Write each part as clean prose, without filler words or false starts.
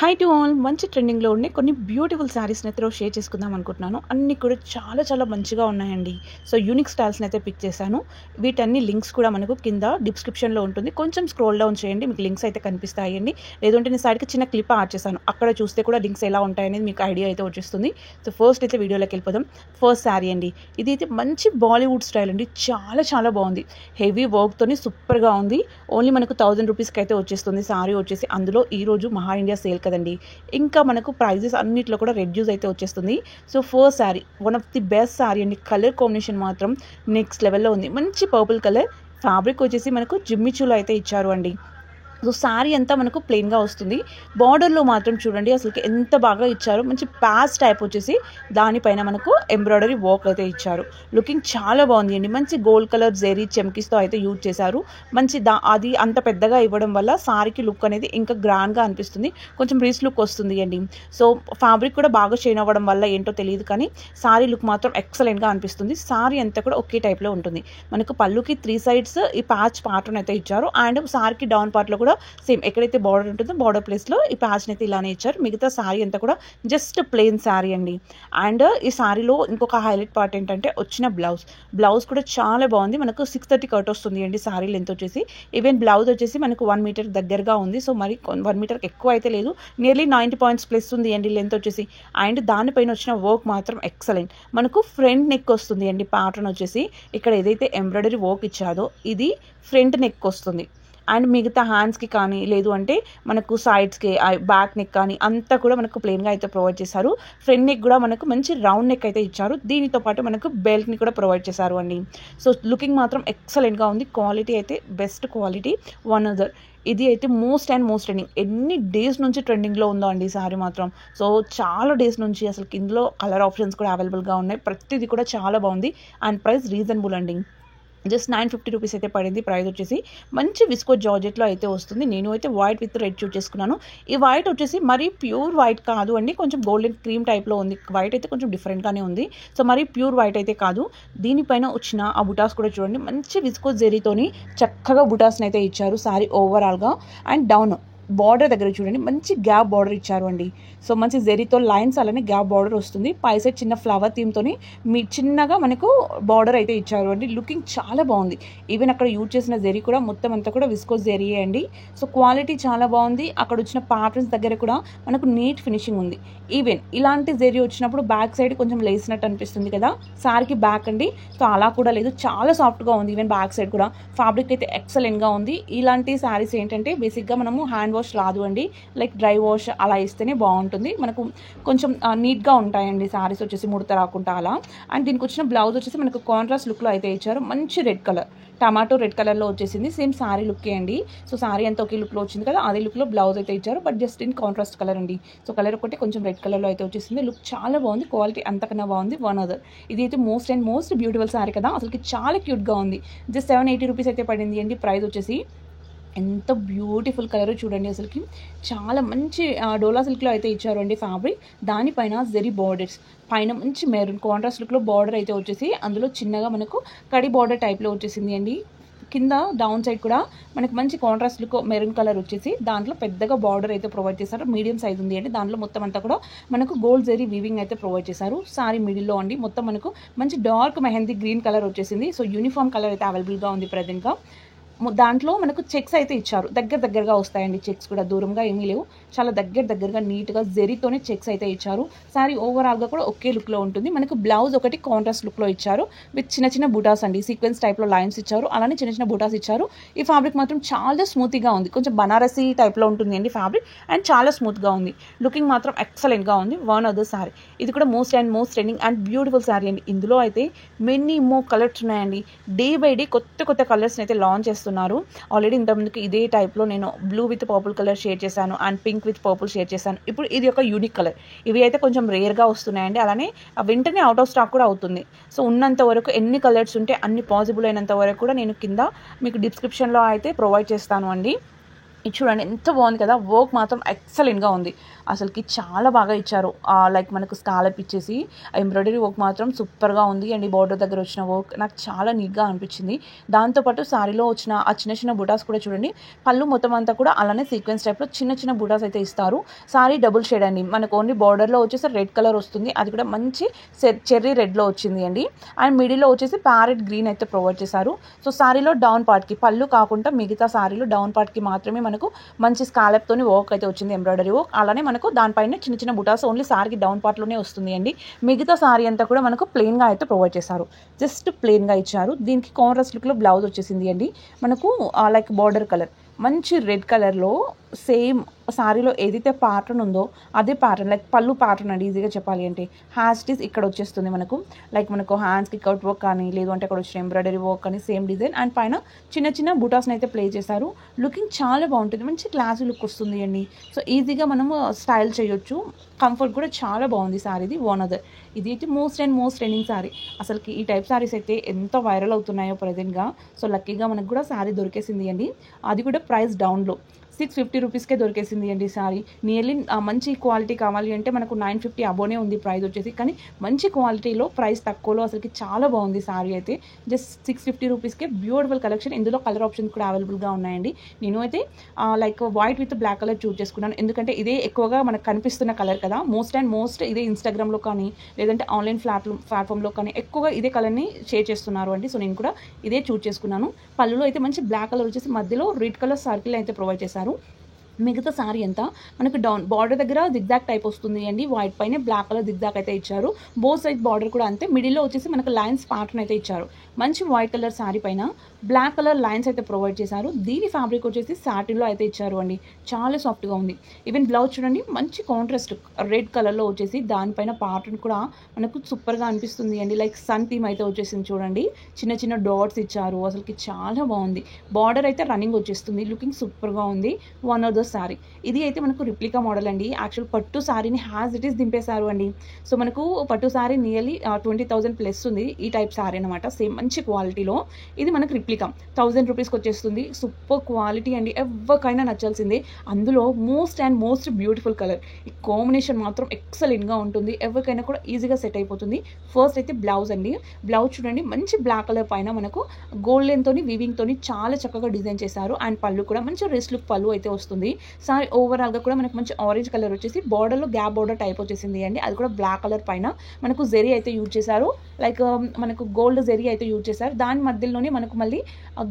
Hi to all. మంచి ట్రెండింగ్లో ఉండే కొన్ని బ్యూటిఫుల్ శారీస్ని అయితే షేర్ చేసుకుందాం అనుకుంటున్నాను. అన్నీ కూడా చాలా చాలా మంచిగా ఉన్నాయండి. సో యూనిక్ స్టైల్స్ని అయితే పిక్ చేశాను. వీటన్ని లింక్స్ కూడా మనకు కింద డిస్క్రిప్షన్లో ఉంటుంది. కొంచెం స్క్రోల్ డౌన్ చేయండి, మీకు లింక్స్ అయితే కనిపిస్తాయండి. లేదంటే నేను సైడ్కి చిన్న క్లిప్ యాడ్ చేశాను, అక్కడ చూస్తే కూడా లింక్స్ ఎలా ఉంటాయనేది మీకు ఐడియా అయితే వచ్చేస్తుంది. సో ఫస్ట్ అయితే వీడియోలోకి వెళ్ళిపోదాం. ఫస్ట్ శారీ అండి, ఇది అయితే మంచి బాలీవుడ్ స్టైల్ అండి. చాలా చాలా బాగుంది. హెవీ వర్క్తోని సూపర్గా ఉంది. ఓన్లీ మనకు 1000 రూపీస్కి అయితే వచ్చేస్తుంది శారీ వచ్చేసి. అందులో ఈరోజు మహా ఇండియా సేల్ కదండి, ఇంకా మనకు ప్రైజెస్ అన్నిట్లో కూడా రెడ్యూస్ అయితే వచ్చేస్తుంది. So first sari one of the best sari అండి. కలర్ కాంబినేషన్ మాత్రం నెక్స్ట్ లెవెల్లో ఉంది. మంచి పర్పుల్ కలర్, ఫ్యాబ్రిక్ వచ్చేసి మనకు జిమ్మిచూలో అయితే ఇచ్చారు అండి. సో శారీ అంతా మనకు ప్లెయిన్గా వస్తుంది. బార్డర్లో మాత్రం చూడండి అసలు ఎంత బాగా ఇచ్చారు. మంచి ప్యాచ్ టైప్ వచ్చేసి దానిపైన మనకు ఎంబ్రాయిడరీ వర్క్ అయితే ఇచ్చారు. లుకింగ్ చాలా బాగుంది అండి. మంచి గోల్డ్ కలర్ జెరీ చెమ్కీస్తో అయితే యూజ్ చేశారు. మంచి అది అంత పెద్దగా ఇవ్వడం వల్ల శారీకి లుక్ అనేది ఇంకా గ్రాండ్గా అనిపిస్తుంది. కొంచెం రీచ్ లుక్ వస్తుంది అండి. సో ఫ్యాబ్రిక్ కూడా బాగా షైన్ అవ్వడం వల్ల ఏంటో తెలియదు కానీ శారీ లుక్ మాత్రం ఎక్సలెంట్గా అనిపిస్తుంది. శారీ అంతా కూడా ఒకే టైప్లో ఉంటుంది. మనకు పళ్ళుకి 3 సైడ్స్ ఈ ప్యాచ్ ప్యాటర్న్ అయితే ఇచ్చారు. అండ్ శారీకి డౌన్ పార్ట్లో కూడా సేమ్ ఎక్కడైతే బార్డర్ ఉంటుందో బార్డర్ ప్లేస్లో ఈ ప్యాచ్ని అయితే ఇలానే ఇచ్చారు. మిగతా శారీ అంతా కూడా జస్ట్ ప్లెయిన్ శారీ అండి. అండ్ ఈ శారీలో ఇంకొక హైలైట్ పార్ట్ ఏంటంటే వచ్చిన బ్లౌజ్ కూడా చాలా బాగుంది. మనకు 630 కట్ వస్తుంది అండి శారీ లెంత్ వచ్చేసి. ఈవెన్ బ్లౌజ్ వచ్చేసి మనకు 1 మీటర్ దగ్గరగా ఉంది. సో మరి 1 మీటర్కి ఎక్కువ అయితే లేదు, నియర్లీ 90 పాయింట్స్ ప్లస్ ఉంది అండి లెంత్ వచ్చేసి. అండ్ దానిపైన వచ్చిన వర్క్ మాత్రం ఎక్సలెంట్. మనకు ఫ్రంట్ నెక్ వస్తుంది అండి. ప్యాటర్న్ వచ్చేసి ఇక్కడ ఏదైతే ఎంబ్రాయిడరీ వర్క్ ఇచ్చాదో ఇది ఫ్రంట్ నెక్ వస్తుంది. అండ్ మిగతా హ్యాండ్స్కి కానీ లేదు అంటే మనకు సైడ్స్కి బ్యాక్ నెక్ కానీ అంతా కూడా మనకు ప్లెయిన్గా అయితే ప్రొవైడ్ చేశారు. ఫ్రంట్ నెక్ కూడా మనకు మంచి రౌండ్ నెక్ అయితే ఇచ్చారు. దీనితో పాటు మనకు బెల్ట్ని కూడా ప్రొవైడ్ చేశారు అండి. సో లుకింగ్ మాత్రం ఎక్సలెంట్గా ఉంది. క్వాలిటీ అయితే బెస్ట్ క్వాలిటీ. వన్ అదర్ ఇది అయితే మోస్ట్ ట్రెండింగ్. ఎన్ని డేస్ నుంచి ట్రెండింగ్లో ఉందో అండి ఈ సారీ మాత్రం. సో చాలా డేస్ నుంచి అసలు ఇందులో కలర్ ఆప్షన్స్ కూడా అవైలబుల్గా ఉన్నాయి. ప్రతిదీ కూడా చాలా బాగుంది. అండ్ ప్రైస్ రీజనబుల్ అండి. జస్ట్ 950 రూపీస్ అయితే పడింది. ప్రైస్ వచ్చేసి మంచి విస్కో జార్జెట్లో అయితే వస్తుంది. నేను అయితే వైట్ విత్ రెడ్ చూస్ చేసుకున్నాను. ఈ వైట్ వచ్చేసి మరీ ప్యూర్ వైట్ కాదు అండి, కొంచెం గోల్డెన్ క్రీమ్ టైప్లో ఉంది. వైట్ అయితే కొంచెం డిఫరెంట్గానే ఉంది. సో మరీ ప్యూర్ వైట్ అయితే కాదు. దీనిపైన వచ్చిన ఆ బుటాస్ కూడా చూడండి, మంచి విస్కో జెరీతోని చక్కగా బుటాస్ని అయితే ఇచ్చారు శారీ ఓవరాల్గా. అండ్ డౌన్ బార్డర్ దగ్గర చూడండి మంచి గ్యాప్ బార్డర్ ఇచ్చారు అండి. సో మంచి జెరీతో లైన్స్ అలానే గ్యాప్ బార్డర్ వస్తుంది. పై సైడ్ చిన్న ఫ్లవర్ థీమ్తోని చిన్నగా మనకు బార్డర్ అయితే ఇచ్చారు అండి. లుకింగ్ చాలా బాగుంది. ఈవెన్ అక్కడ యూజ్ చేసిన జెరీ కూడా మొత్తం అంతా కూడా విస్కోస్ జెరీయే అండి. సో క్వాలిటీ చాలా బాగుంది. అక్కడ వచ్చిన ప్యాటర్న్స్ దగ్గర కూడా మనకు నీట్ ఫినిషింగ్ ఉంది. ఈవెన్ ఇలాంటి జెరీ వచ్చినప్పుడు బ్యాక్ సైడ్ కొంచెం లేసినట్టు అనిపిస్తుంది కదా శారీకి బ్యాక్ అండి. సో అలా కూడా లేదు, చాలా సాఫ్ట్గా ఉంది. ఈవెన్ బ్యాక్ సైడ్ కూడా ఫ్యాబ్రిక్ అయితే ఎక్సలెంట్గా ఉంది. ఇలాంటి శారీస్ ఏంటంటే బేసిక్గా మనము హ్యాండ్ వాష్ రాదు అండి, లైక్ డ్రై వాష్ అలా ఇస్తేనే బాగుంటుంది. మనకు కొంచెం నీట్గా ఉంటాయండి శారీస్ వచ్చేసి, ముడత రాకుండా అలా. అండ్ దీనికి వచ్చిన బ్లౌజ్ వచ్చేసి మనకు కాంట్రాస్ట్ లుక్లో అయితే ఇచ్చారు. మంచి రెడ్ కలర్, టమాటో రెడ్ కలర్లో వచ్చేసింది. సేమ్ శారీ లుక్కే అండి. సో శారీ అంతా ఒకే లుక్లో వచ్చింది కదా, అదే లుక్లో బ్లౌజ్ అయితే ఇచ్చారు. But just in contrast colour అండి. సో కలర్ ఒకటి కొంచెం రెడ్ కలర్లో అయితే వచ్చేసింది. లుక్ చాలా బాగుంది. క్వాలిటీ అంతకన్నా బాగుంది. వన్ అదర్ ఇది అయితే మోస్ట్ బ్యూటిఫుల్ శారీ కదా, అసలుకి చాలా క్యూట్గా ఉంది. జస్ట్ 780 రూపీస్ అయితే పడింది అండి. ప్రైస్ వచ్చేసి ఎంత బ్యూటిఫుల్ కలర్ చూడండి, అసలుకి చాలా మంచి డోలా సిల్క్లో అయితే ఇచ్చారు అండి ఫ్యాబ్రిక్. దానిపైన జెరీ బార్డర్స్, పైన మంచి మెరూన్ కాంట్రాస్ట్ లుక్లో బార్డర్ అయితే వచ్చేసి అందులో చిన్నగా మనకు కడి బార్డర్ టైప్లో వచ్చేసింది అండి. కింద డౌన్ సైడ్ కూడా మనకు మంచి కాంట్రాస్ట్ లుక్ మెరూన్ కలర్ వచ్చేసి దాంట్లో పెద్దగా బార్డర్ అయితే ప్రొవైడ్ చేశారు. మీడియం సైజ్ ఉంది అండి. దాంట్లో మొత్తం అంతా కూడా మనకు గోల్డ్ జెరీ వీవింగ్ అయితే ప్రొవైడ్ చేశారు. సారీ మిడిల్లో అండి మొత్తం మనకు మంచి డార్క్ మెహందీ గ్రీన్ కలర్ వచ్చేసింది. సో యూనిఫామ్ కలర్ అయితే అవైలబుల్గా ఉంది ప్రజెంట్గా. దాంట్లో మనకు చెక్స్ అయితే ఇచ్చారు. దగ్గరగా వస్తాయండి చెక్స్ కూడా, దూరంగా ఏమీ లేవు. చాలా దగ్గరగా నీట్గా జెరీతోనే చెక్స్ అయితే ఇచ్చారు. శారీ ఓవరాల్గా కూడా ఒకే లుక్లో ఉంటుంది. మనకు బ్లౌజ్ ఒకటి కాంట్రాస్ట్ లుక్లో ఇచ్చారు విత్ చిన్న బుటాస్ అండి. సీక్వెన్స్ టైప్లో లైన్స్ ఇచ్చారు, అలానే చిన్న బుటాస్ ఇచ్చారు. ఈ ఫ్యాబ్రిక్ మాత్రం చాలా స్మూత్గా ఉంది. కొంచెం బనారసీ టైప్లో ఉంటుంది అండి ఫ్యాబ్రిక్. అండ్ చాలా స్మూత్గా ఉంది. లుకింగ్ మాత్రం ఎక్సలెంట్గా ఉంది. వన్ అదర్ శారీ, ఇది కూడా most trending and beautiful sari అండి. ఇందులో అయితే మెనీ మోర్ కలర్స్ ఉన్నాయండి. డే బై డే కొత్త కలర్స్ని అయితే లాంచ్ చేస్తున్నారు. ఆల్రెడీ ఇంతకుముందుకు ఇదే టైప్లో నేను blue with purple colour share చేశాను and pink with purple share చేశాను. ఇప్పుడు ఇది ఒక యూనిక్ కలర్. ఇవి అయితే కొంచెం రేర్గా వస్తున్నాయండి. అలానే వెంటనే అవుట్ ఆఫ్ స్టాక్ కూడా అవుతుంది. సో ఉన్నంత వరకు ఎన్ని కలర్స్ ఉంటే అన్ని పాసిబుల్ అయినంత వరకు కూడా నేను కింద మీకు డిస్క్రిప్షన్లో అయితే ప్రొవైడ్ చేస్తాను అండి. ఇది చూడండి ఎంత బాగుంది కదా, వర్క్ మాత్రం ఎక్సలెంట్గా ఉంది. అసలుకి చాలా బాగా ఇచ్చారు. లైక్ మనకు స్కాలప్ ఇచ్చేసి ఎంబ్రాయిడరీ వర్క్ మాత్రం సూపర్గా ఉంది. అండ్ ఈ బార్డర్ దగ్గర వచ్చిన వర్క్ నాకు చాలా నీట్గా అనిపించింది. దాంతోపాటు శారీలో వచ్చిన ఆ చిన్న చిన్న బుటాస్ కూడా చూడండి. పళ్ళు మొత్తం అంతా కూడా అలానే సీక్వెన్స్ టైప్లో చిన్న చిన్న బుటాస్ అయితే ఇస్తారు. శారీ డబుల్ షేడ్ అండి. మనకు ఓన్లీ బార్డర్లో వచ్చేసి రెడ్ కలర్ వస్తుంది, అది కూడా మంచి చెర్రీ రెడ్లో వచ్చింది అండి. అండ్ మిడిల్లో వచ్చేసి ప్యారెట్ గ్రీన్ అయితే ప్రొవైడ్ చేశారు. సో శారీలో డౌన్ పార్ట్కి, పళ్ళు కాకుండా మిగతా శారీలో డౌన్ పార్ట్కి మాత్రమే మనకు మంచి స్కాలప్ తోని వర్క్ అయితే వచ్చింది, ఎంబ్రాయిడరీ వర్క్. అలానే మనకు దానిపైన చిన్న చిన్న బుటాస్ ఓన్లీ సారీకి డౌన్ పార్ట్ లోనే వస్తుంది అండి. మిగతా సారీ అంతా కూడా మనకు ప్లెయిన్ గా అయితే ప్రొవైడ్ చేశారు, జస్ట్ ప్లెయిన్ గా ఇచ్చారు. దీనికి కాంట్రాస్ట్ లుక్ లో బ్లౌజ్ వచ్చేసింది అండి. మనకు లైక్ బార్డర్ కలర్ మంచి రెడ్ కలర్లో సేమ్ శారీలో ఏదైతే ప్యాటర్న్ ఉందో అదే ప్యాటర్న్, లైక్ పళ్ళు ప్యాటర్న్ అండి. ఈజీగా చెప్పాలి అంటే హ్యాస్టీస్ ఇక్కడ వచ్చేస్తుంది మనకు. లైక్ మనకు హ్యాండ్స్కి కట్ వర్క్ కానీ, లేదు అంటే అక్కడ వచ్చిన ఎంబ్రాయిడరీ వర్క్ కానీ సేమ్ డిజైన్. అండ్ పైన చిన్న చిన్న బుటాస్ని అయితే ప్లే చేశారు. లుకింగ్ చాలా బాగుంటుంది, మంచి క్లాసీ లుక్ వస్తుంది అండి. సో ఈజీగా మనము స్టైల్ చేయొచ్చు. కంఫర్ట్ కూడా చాలా బాగుంది శారీది. ఓనదర్ ఇది అయితే మోస్ట్ ట్రెండింగ్ శారీ. అసలుకి ఈ టైప్ శారీస్ అయితే ఎంత వైరల్ అవుతున్నాయో ప్రజెంట్గా. సో లక్కీగా మనకు కూడా శారీ దొరికేసింది అండి. అది కూడా ప్రైస్ డౌన్లో 650 రూపీస్కే దొరికేసింది అండి శారీ. నియర్లీ మంచి క్వాలిటీ కావాలి అంటే మనకు 950 అబోనే ఉంది ప్రైస్ వచ్చేసి. కానీ మంచి క్వాలిటీలో ప్రైస్ తక్కువలో అసలుకి చాలా బాగుంది శారీ అయితే. జస్ట్ 650 రూపీస్కే బ్యూటిఫుల్ కలెక్షన్. ఇందులో కలర్ ఆప్షన్స్ కూడా అవైలబుల్గా ఉన్నాయండి. నేను అయితే like white with black colour choose చేసుకున్నాను, ఎందుకంటే ఇదే ఎక్కువగా మనకు కనిపిస్తున్న కలర్ కదా. మోస్ట్ ఇదే ఇన్స్టాగ్రామ్లో కానీ, లేదంటే ఆన్లైన్ ప్లాట్ఫామ్లో కానీ ఎక్కువగా ఇదే కలర్ని షేర్ చేస్తున్నారు అండి. సో నేను కూడా ఇదే చూస్ చేసుకున్నాను. పళ్ళులో అయితే మంచి బ్లాక్ కలర్ వచ్చేసి మధ్యలో రెడ్ కలర్ సర్కిల్ అయితే ప్రొవైడ్ చేశారు. మిగతా సారీ అంతా మనకు డౌన్ బార్డర్ దగ్గర జిగ్జాగ్ టైప్ వస్తుంది అండి. వైట్ పైన బ్లాక్ కలర్ జిగ్జాగ్ అయితే ఇచ్చారు. బోత్ సైడ్ బార్డర్ కూడా అంతే. మిడిల్లో వచ్చేసి మనకు లైన్స్ ప్యాటర్న్ అయితే ఇచ్చారు. మంచి వైట్ కలర్ శారీ పైన బ్లాక్ కలర్ లైన్స్ అయితే ప్రొవైడ్ చేశారు. దీని ఫ్యాబ్రిక్ వచ్చేసి సాటిన్లో అయితే ఇచ్చారు అండి. చాలా సాఫ్ట్గా ఉంది. ఈవెన్ బ్లౌజ్ చూడండి, మంచి కాంట్రాస్ట్ రెడ్ కలర్లో వచ్చేసి దానిపైన ప్యాటర్న్ కూడా మనకు సూపర్గా అనిపిస్తుంది అండి. లైక్ సన్ థీమ్ అయితే వచ్చేసింది చూడండి. చిన్న చిన్న డాట్స్ ఇచ్చారు. అసలుకి చాలా బాగుంది. బార్డర్ అయితే రన్నింగ్ వచ్చేస్తుంది. లుకింగ్ సూపర్గా ఉంది. వన్ ఆఫ్ ద శారీ ఇది అయితే మనకు రిప్లికా మోడల్ అండి. యాక్చువల్ పట్టు శారీని హ్యాజ్ ఇట్ ఈస్ దింపేశారు అండి. సో మనకు పట్టు శారీ నియర్లీ 20,000 ప్లస్ ఉంది ఈ టైప్ శారీ అనమాట. సేమ్ మంచి క్వాలిటీలో ఇది మనకు రిప్లికా 1000 రూపీస్కి వచ్చేస్తుంది. సూపర్ క్వాలిటీ అండి, ఎవరికైనా నచ్చాల్సిందే. అందులో మోస్ట్ బ్యూటిఫుల్ కలర్. ఈ కాంబినేషన్ మాత్రం ఎక్సలెంట్గా ఉంటుంది. ఎవరికైనా కూడా ఈజీగా సెట్ అయిపోతుంది. ఫస్ట్ అయితే బ్లౌజ్ అండి. బ్లౌజ్ చూడండి, మంచి బ్లాక్ కలర్ పైన మనకు గోల్డెన్ తోని వీవింగ్ తోని చాలా చక్కగా డిజైన్ చేశారు. అండ్ పళ్ళు కూడా మంచి రెస్ట్ లుక్ పళ్ళు అయితే వస్తుంది. సారీ ఓవరాల్గా కూడా మనకు మంచి ఆరెంజ్ కలర్ వచ్చేసి బార్డర్లో గ్యాప్ బార్డర్ టైప్ వచ్చేసింది అండి. అది కూడా బ్లాక్ కలర్ పైన మనకు జెరీ అయితే యూజ్ చేశారు. లైక్ మనకు గోల్డ్ జెరీ అయితే యూజ్ చేశారు. దాని మధ్యలోనే మనకు మళ్ళీ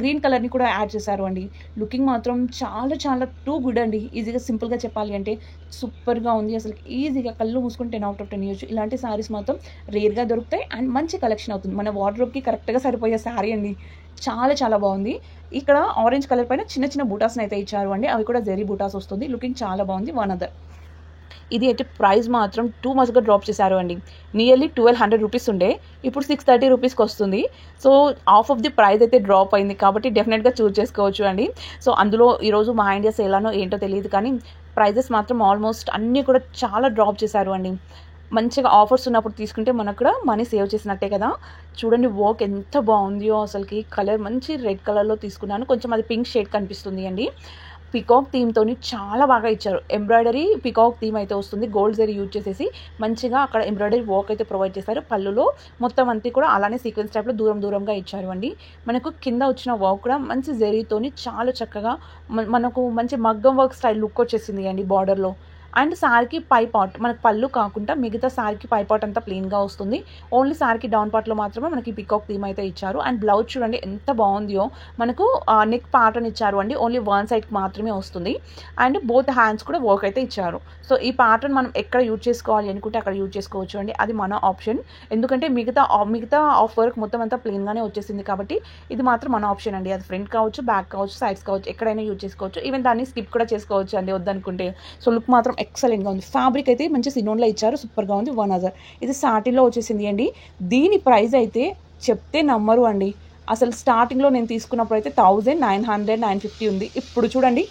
గ్రీన్ కలర్ని కూడా యాడ్ చేశారు అండి. లుకింగ్ మాత్రం చాలా టూ గుడ్ అండి. ఈజీగా సింపుల్గా చెప్పాలి అంటే సూపర్గా ఉంది. అసలు ఈజీగా కళ్ళు మూసుకుని 10 out of 10 ఇవ్వచ్చు. ఇలాంటి శారీస్ మాత్రం రేర్గా దొరుకుతాయి అండ్ మంచి కలెక్షన్ అవుతుంది. మన వార్డ్రోబ్కి కరెక్ట్గా సరిపోయే శారీ అండి. చాలా బాగుంది. ఇక్కడ ఆరెంజ్ కలర్ పైన చిన్న చిన్న బూటాస్ని అయితే ఇచ్చారు అండి. అవి కూడా జెరీ బూటాస్ వస్తుంది. లుకింగ్ చాలా బాగుంది. వన్ అదర్ ఇది అయితే ప్రైస్ మాత్రం టూ మచ్గా డ్రాప్ చేశారు అండి. నియర్లీ 1200 రూపీస్ ఉండే, ఇప్పుడు 630 రూపీస్కి వస్తుంది. So half of the price అయితే డ్రాప్ అయింది కాబట్టి డెఫినెట్గా చూస్ చేసుకోవచ్చు అండి. సో అందులో ఈరోజు మా ఇండియా సేలానో ఏంటో తెలియదు కానీ ప్రైజెస్ మాత్రం ఆల్మోస్ట్ అన్నీ కూడా చాలా డ్రాప్ చేశారు అండి. మంచిగా ఆఫర్స్ ఉన్నప్పుడు తీసుకుంటే మనకు కూడా మనీ సేవ్ చేసినట్టే కదా. చూడండి వర్క్ ఎంత బాగుందో. అసలుకి కలర్ మంచి రెడ్ కలర్లో తీసుకున్నాను. కొంచెం అది పింక్ షేడ్ కనిపిస్తుంది అండి. పికాక్ థీమ్తో చాలా బాగా ఇచ్చారు. ఎంబ్రాయిడరీ పికాక్ థీమ్ అయితే వస్తుంది. గోల్డ్ జరీ యూజ్ చేసేసి మంచిగా అక్కడ ఎంబ్రాయిడరీ వర్క్ అయితే ప్రొవైడ్ చేశారు. పళ్ళులో మొత్తం అంతా కూడా అలానే సీక్వెన్స్ టైప్లో దూరంగా ఇచ్చారు అండి. మనకు కింద వచ్చిన వర్క్ కూడా మంచి జరీతోని చాలా చక్కగా మనకు మంచి మగ్గం వర్క్ స్టైల్ లుక్ వచ్చేసింది అండి బార్డర్లో. అండ్ శారీకి పై పార్ట్ మనకు పళ్ళు కాకుండా మిగతా శారీకి పై పార్ట్ అంతా ప్లెయిన్గా వస్తుంది. ఓన్లీ శారీకి డౌన్ పార్ట్లో మాత్రమే మనకి పికాక్ థీమ్ అయితే ఇచ్చారు. అండ్ బ్లౌజ్ చూడండి ఎంత బాగుందో. మనకు నెక్ ప్యాటర్న్ ఇచ్చారు అండి. ఓన్లీ వన్ సైడ్కి మాత్రమే వస్తుంది. అండ్ బోత్ హ్యాండ్స్ కూడా వర్క్ అయితే ఇచ్చారు. సో ఈ ప్యాటర్న్ మనం ఎక్కడ యూజ్ చేసుకోవాలి అనుకుంటే అక్కడ యూజ్ చేసుకోవచ్చు అండి. అది మన ఆప్షన్. ఎందుకంటే మిగతా ఆఫ్ వర్క్ మొత్తం అంతా ప్లెయిన్గానే వచ్చేసింది కాబట్టి ఇది మాత్రం మన ఆప్షన్ అండి. అది ఫ్రంట్ కావచ్చు, బ్యాక్ కావచ్చు, సైడ్స్ కావచ్చు, ఎక్కడైనా యూజ్ చేసుకోవచ్చు. ఈవెన్ దాన్ని స్కిప్ కూడా చేసుకోవచ్చు అండి వద్దనుకుంటే. సో లుక్ మాత్రం ఎక్సలెంట్గా ఉంది. ఫ్యాబ్రిక్ అయితే మంచి సినోన్లో ఇచ్చారు. సూపర్గా ఉంది. 1000 ఇది సాటిన్లో వచ్చేసింది అండి. దీని ప్రైస్ అయితే చెప్తే నమ్మరు అండి. అసలు స్టార్టింగ్లో నేను తీసుకున్నప్పుడు అయితే 1900 950 ఉంది. ఇప్పుడు చూడండి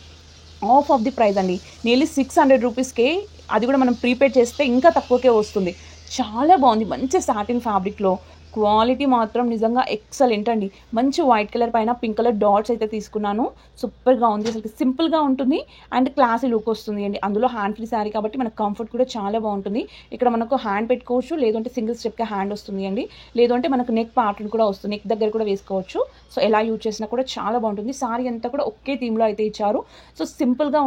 ఆఫ్ ఆఫ్ ది ప్రైస్ అండి. నియర్లీ 600 రూపీస్కే. అది కూడా మనం ప్రీపేడ్ చేస్తే ఇంకా తక్కువకే వస్తుంది. చాలా బాగుంది. మంచి సాటిన్ ఫ్యాబ్రిక్లో క్వాలిటీ మాత్రం నిజంగా ఎక్సలెంట్ అండి. మంచి వైట్ కలర్ పైన పింక్ కలర్ డాట్స్ అయితే తీసుకున్నాను. సూపర్‌గా ఉంది. అసలు సింపుల్‌గా ఉంటుంది అండ్ క్లాసీ లుక్ వస్తుంది అండి. అందులో హ్యాండ్ ఫ్రీ శారీ కాబట్టి మనకు కంఫర్ట్ కూడా చాలా బాగుంటుంది. ఇక్కడ మనకు హ్యాండ్ పెట్టుకోవచ్చు, లేదంటే సింగిల్ స్టెప్‌కి హ్యాండ్ వస్తుంది అండి. లేదు అంటే మనకు నెక్ పార్టన్ కూడా వస్తుంది. నెక్ దగ్గర కూడా వేసుకోవచ్చు. సో ఎలా యూజ్ చేసినా కూడా చాలా బాగుంటుంది. శారీ అంతా కూడా ఒకే థీమ్‌లో అయితే ఇచ్చారు. సో సింపుల్‌గా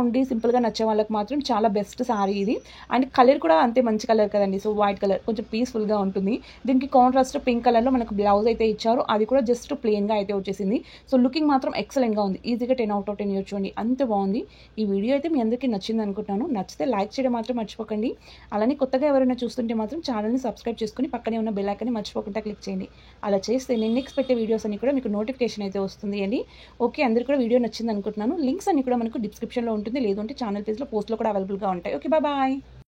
నచ్చే వాళ్ళకి మాత్రం చాలా బెస్ట్ శారీ ఇది. అండ్ కలర్ కూడా అంతే మంచి కలర్ కదండి. సో వైట్ కలర్ కొంచెం పీస్‌ఫుల్‌గా ఉంటుంది. దీనికి కాంట్రాస్ట్ పింక్ కలర్‌లో మనకు బ్లౌజ్ అయితే ఇచ్చారు. అది కూడా జస్ట్ ప్లెయిన్‌గా అయితే వచ్చేసింది. సో లుకింగ్ మాత్రం ఎక్సలెంట్‌గా ఉంది. ఈజీగా 10/10 ఇవ్వచ్చు అండి. అంత బాగుంది. ఈ వీడియో అయితే మీ అందరికీ నచ్చింది అనుకుంటున్నాను. నచ్చితే లైక్ చేయడం మాత్రం మర్చిపోకండి. అలానే కొత్తగా ఎవరైనా చూస్తుంటే మాత్రం ఛానల్‌ని సబ్స్క్రైబ్ చేసుకొని పక్కనే ఉన్న బెల్ ఐకాన్ని మర్చిపోకుండా క్లిక్ చేయండి. అలా చేస్తే నేను నెక్స్ట్ పెట్టే వీడియోస్ అన్ని కూడా మీకు నోటిఫికేషన్ అయితే వస్తుంది అండి. ఓకే, అందరికీ కూడా వీడియో నచ్చింది అనుకుంటున్నాను. లింక్స్ అన్ని కూడా మనకు డిస్క్రిప్షన్‌లో ఉంటుంది. లేదు అంటే ఛానల్ పేజ్‌లో పోస్ట్‌లో కూడా అవైలబుల్‌గా ఉంటాయి. Okay, bye.